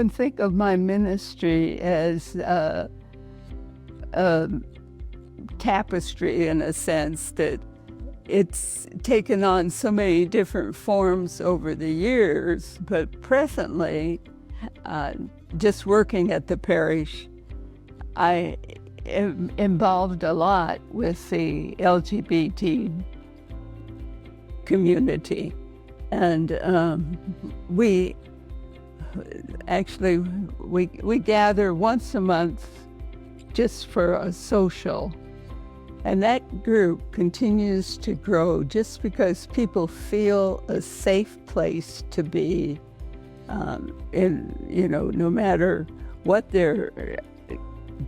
often think of my ministry as a tapestry, in a sense that it's taken on so many different forms over the years, but presently, just working at the parish, I am involved a lot with the LGBT community. And we gather once a month just for a social. And that group continues to grow just because people feel a safe place to be no matter what their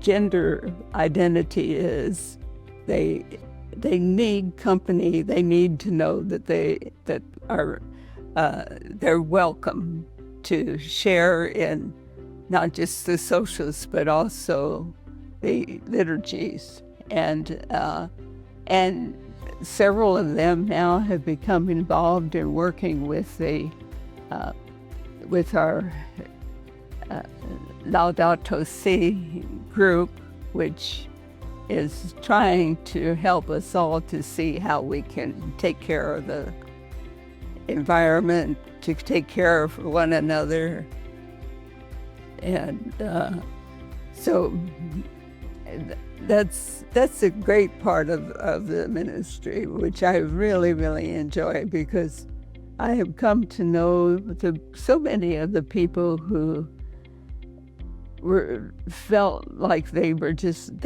gender identity is. They need company. They need to know that they're welcome to share in not just the socials but also the liturgies. And several of them now have become involved in working with our Laudato Si group, which is trying to help us all to see how we can take care of the environment, to take care of one another. And so that's a great part of the ministry, which I really, really enjoy, because I have come to know so many of the people who felt like they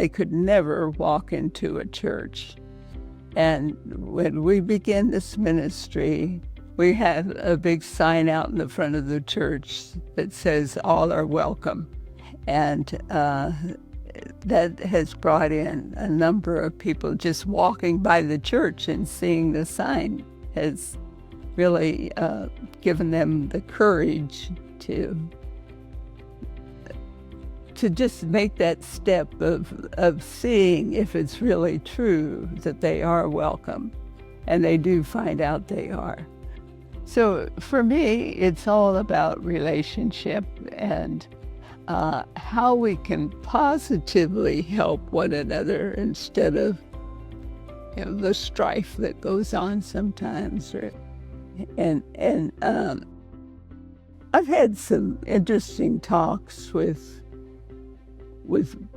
could never walk into a church. And when we begin this ministry, we have a big sign out in the front of the church that says, "All are welcome." And that has brought in a number of people. Just walking by the church and seeing the sign has really given them the courage to just make that step of seeing if it's really true that they are welcome. And they do find out they are. So for me, it's all about relationship and how we can positively help one another instead of the strife that goes on sometimes. And I've had some interesting talks with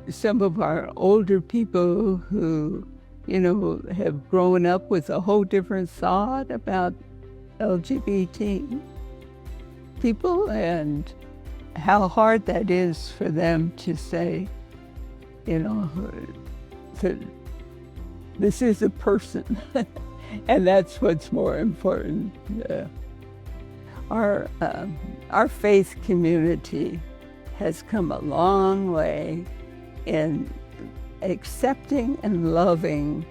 some of our older people who, have grown up with a whole different thought about LGBT people, and how hard that is for them to say, that this is a person, and that's what's more important. Our faith community has come a long way in accepting and loving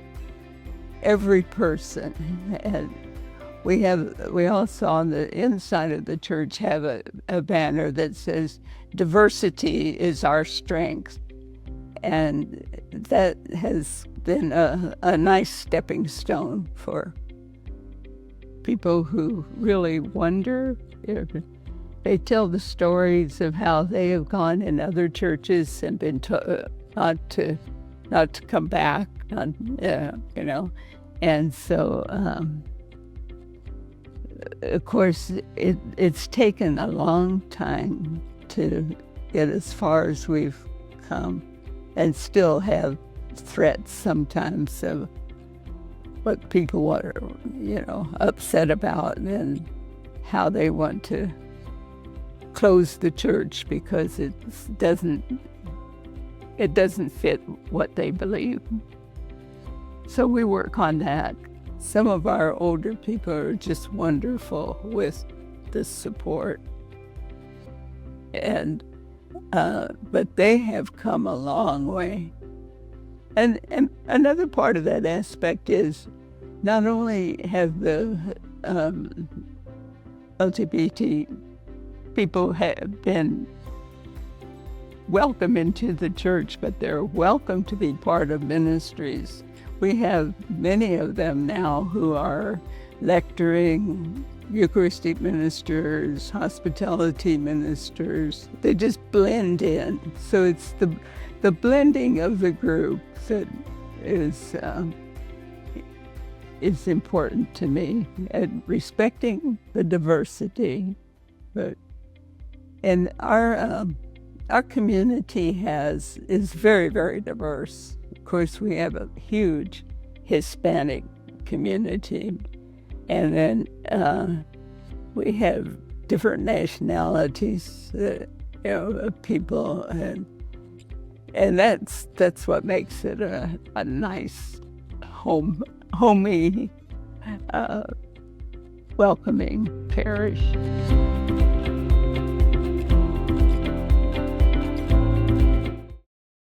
every person. And we also on the inside of the church have a banner that says, "Diversity is our strength." And that has been a nice stepping stone for people who really wonder. They tell the stories of how they have gone in other churches and been told not to come back, And so, of course, it's taken a long time to get as far as we've come, and still have threats sometimes of what people are, upset about, and how they want to close the church because it doesn't fit what they believe. So we work on that. Some of our older people are just wonderful with the support, and but they have come a long way. And another part of that aspect is not only have the LGBT people have been welcome into the church, but they're welcome to be part of ministries. We have many of them now who are lecturing Eucharistic ministers, hospitality ministers. They just blend in. So it's the blending of the group that is important to me, and respecting the diversity. And our community is very, very diverse. Of course, we have a huge Hispanic community, and then we have different nationalities, of people, and that's what makes it a nice, homey, welcoming parish.